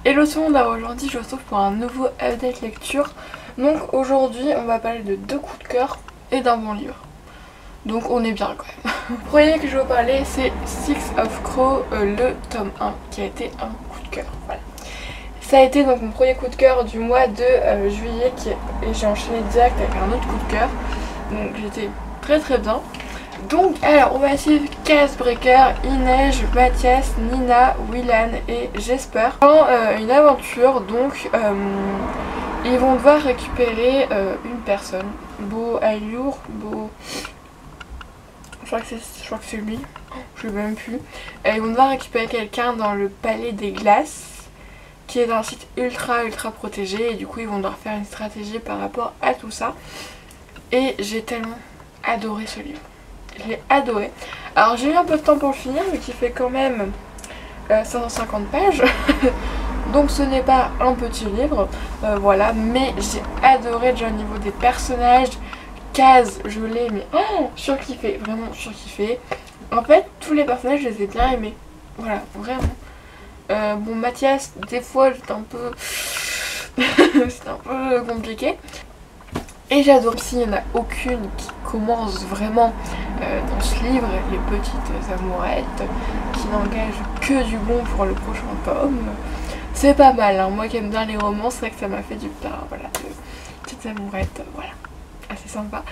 Hello tout le monde, alors aujourd'hui je vous retrouve pour un nouveau update lecture. Donc aujourd'hui on va parler de 2 coups de cœur et d'un bon livre. Donc on est bien quand même. Le premier que je vais vous parler c'est Six of Crows, le tome 1 qui a été un coup de cœur. Voilà. Ça a été donc mon premier coup de cœur du mois de juillet et j'ai enchaîné direct avec un autre coup de cœur. Donc j'étais très bien. Donc alors on va suivre Casebreaker, Inej, Mathias, Nina, Willan et Jesper dans une aventure. Donc ils vont devoir récupérer une personne, Beau Allure, Beau... Je crois que c'est lui, je ne sais même plus. Ils vont devoir récupérer quelqu'un dans le Palais des Glaces, qui est un site ultra protégé, et du coup ils vont devoir faire une stratégie par rapport à tout ça. Et j'ai tellement adoré ce livre. Je l'ai adoré. Alors j'ai eu un peu de temps pour le finir, mais qui fait quand même 550 pages. Donc ce n'est pas un petit livre, voilà. Mais j'ai adoré déjà au niveau des personnages. Kaz, je l'ai mais surkiffé, vraiment surkiffé. En fait, tous les personnages, je les ai bien aimés. Voilà, vraiment. Bon, Mathias, des fois, c'était un peu... c'était un peu compliqué. Et j'adore s'il n'y en a aucune qui commence vraiment dans ce livre, les petites amourettes qui n'engagent que du bon pour le prochain tome. C'est pas mal, hein. Moi qui aime bien les romans, c'est vrai que ça m'a fait du bien, voilà, de petites amourettes, voilà, assez sympa.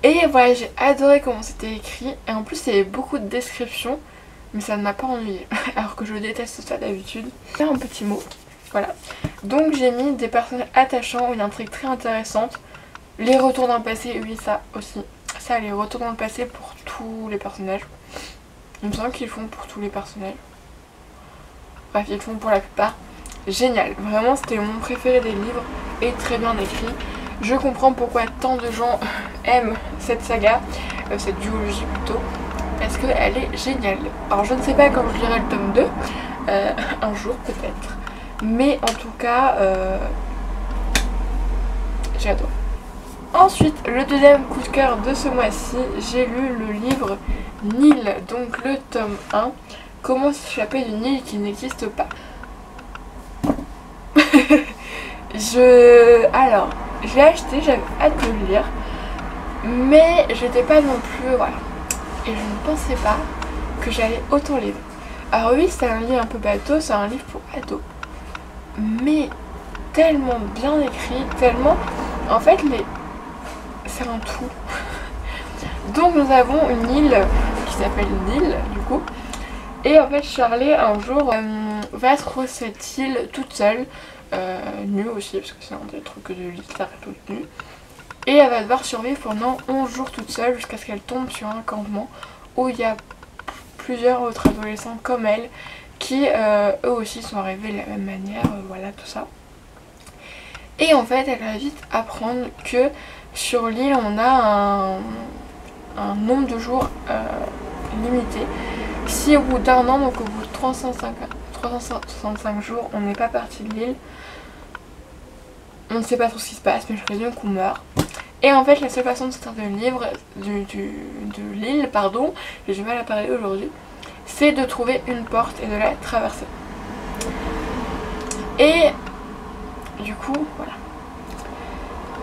Et voilà, j'ai adoré comment c'était écrit, et en plus il y avait beaucoup de descriptions, mais ça ne m'a pas ennuyé, alors que je déteste ça d'habitude. Faire un petit mot, voilà. Donc j'ai mis des personnages attachants, une intrigue très intéressante. Les retours dans le passé, oui, ça aussi. Ça, les retours dans le passé pour tous les personnages. Il me semble qu'ils le font pour tous les personnages. Bref, ils le font pour la plupart. Génial. Vraiment, c'était mon préféré des livres et très bien écrit. Je comprends pourquoi tant de gens aiment cette saga, cette duologie plutôt, parce qu'elle est géniale. Alors, je ne sais pas quand je lirai le tome 2, un jour peut-être. Mais en tout cas, j'adore. Ensuite, le deuxième coup de cœur de ce mois-ci, j'ai lu le livre Nil, donc le tome 1, Comment s'échapper d'une île qui n'existe pas. Alors, je l'ai acheté, j'avais hâte de le lire, mais j'étais pas non plus, voilà. Et je ne pensais pas que j'allais autant lire. Alors oui, c'est un livre un peu bateau, c'est un livre pour ados, mais tellement bien écrit, tellement... En fait, c'est un tout. Donc nous avons une île qui s'appelle Nil du coup. Et en fait Charlie un jour va trouver cette île toute seule, nue aussi parce que c'est un des trucs de l'histoire toute nue. Et elle va devoir survivre pendant 11 jours toute seule jusqu'à ce qu'elle tombe sur un campement où il y a plusieurs autres adolescents comme elle qui eux aussi sont arrivés de la même manière, voilà tout ça. Et en fait elle va vite apprendre que sur l'île on a un nombre de jours limité. Si au bout d'un an, donc au bout de 365 jours, on n'est pas parti de l'île, on ne sait pas trop ce qui se passe, mais je présume qu'on meurt. Et en fait la seule façon de sortir de l'île, pardon, j'ai du mal à parler aujourd'hui, c'est de trouver une porte et de la traverser. Et du coup, voilà.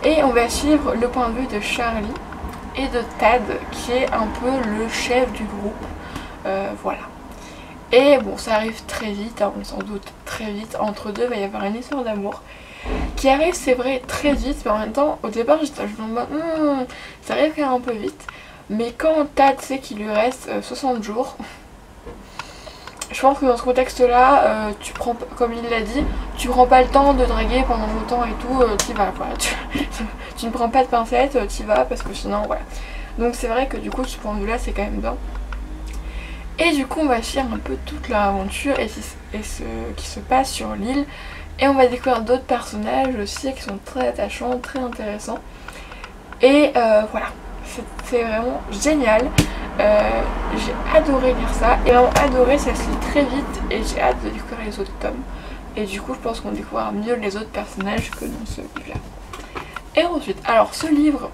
Et on va suivre le point de vue de Charlie et de Tad qui est un peu le chef du groupe, voilà. Et bon, ça arrive très vite, hein, on s'en doute très vite, entre deux il va y avoir une histoire d'amour qui arrive, c'est vrai, très vite, mais en même temps au départ j'étais en mode ça arrive quand même un peu vite, mais quand Tad sait qu'il lui reste 60 jours, je pense que dans ce contexte là, tu prends, comme il l'a dit, tu prends pas le temps de draguer pendant longtemps et tout, t'y vas quoi. Tu ne prends pas de pincettes, t'y vas parce que sinon voilà. Donc c'est vrai que du coup ce point de vue là c'est quand même bien. Et du coup on va suivre un peu toute leur aventure et ce qui se passe sur l'île. Et on va découvrir d'autres personnages aussi qui sont très attachants, très intéressants. Et voilà, c'est vraiment génial. J'ai adoré lire ça et vraiment adoré, ça se lit très vite et j'ai hâte de découvrir les autres tomes. Et du coup je pense qu'on découvrira mieux les autres personnages que dans ce livre là. Et ensuite, alors ce livre,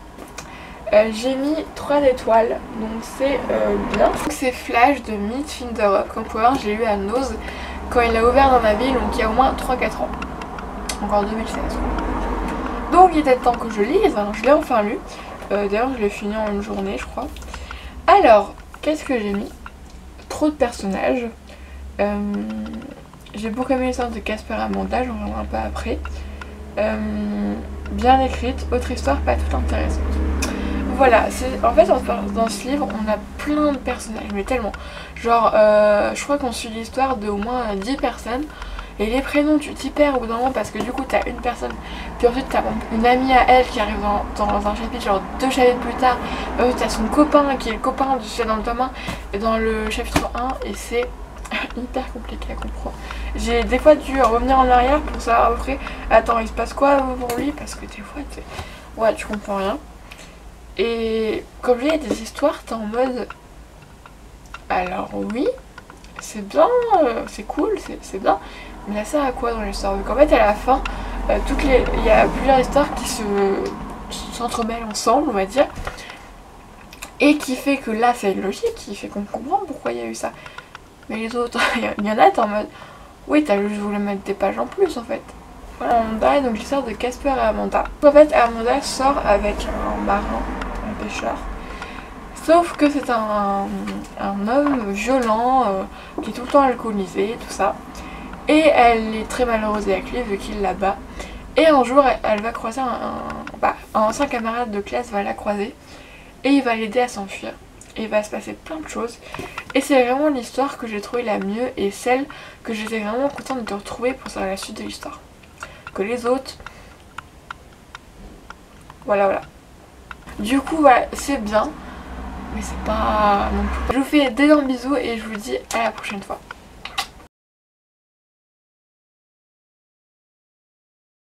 j'ai mis 3 étoiles, donc c'est bien. C'est Flash de Meet Finderup, comme vous pouvez voir, j'ai lu à Nose. quand il a ouvert dans ma ville, donc il y a au moins 3-4 ans. Encore 2016. Donc il était temps que je lise, hein. Je l'ai enfin lu. D'ailleurs je l'ai fini en une journée je crois. Alors, qu'est-ce que j'ai mis? Trop de personnages. J'ai beaucoup aimé l'histoire de Casper et Amanda, j'en reviendrai un peu après. Bien écrite, autre histoire pas toute intéressante. Voilà, en fait dans ce livre on a plein de personnages, mais tellement. Genre, je crois qu'on suit l'histoire de au moins 10 personnes. Et les prénoms tu t'y perds au bout d'un moment parce que du coup t'as une personne, puis ensuite t'as une amie à elle qui arrive dans un chapitre, genre 2 chapitres plus tard. T'as son copain qui est le copain de celui dans le tome 1 dans le chapitre 1 et c'est hyper compliqué à comprendre. J'ai des fois dû revenir en arrière pour savoir après, attends il se passe quoi pour lui parce que des fois ouais tu comprends rien. Et comme il y a des histoires t'es en mode alors oui c'est bien, c'est cool, c'est bien. Mais là ça à quoi dans l'histoire? Donc en fait à la fin, il y a plusieurs histoires qui s'entremêlent ensemble on va dire. Et qui fait que là c'est une logique, qui fait qu'on comprend pourquoi il y a eu ça. Mais les autres, il y en a t'es en mode oui t'as juste voulu mettre des pages en plus en fait. Voilà Amanda, donc l'histoire de Casper et Amanda. En fait Amanda sort avec un marin, un pêcheur. Sauf que c'est un homme violent, qui est tout le temps alcoolisé, tout ça. Et elle est très malheureuse avec lui vu qu'il la bat. Et un jour elle va croiser un ancien camarade de classe va la croiser. Et il va l'aider à s'enfuir. Et il va se passer plein de choses. Et c'est vraiment l'histoire que j'ai trouvée la mieux. Et celle que j'étais vraiment contente de te retrouver pour savoir la suite de l'histoire. Que les autres... Voilà. Du coup voilà, c'est bien. Mais c'est pas non plus. Je vous fais d'énormes bisous et je vous dis à la prochaine fois.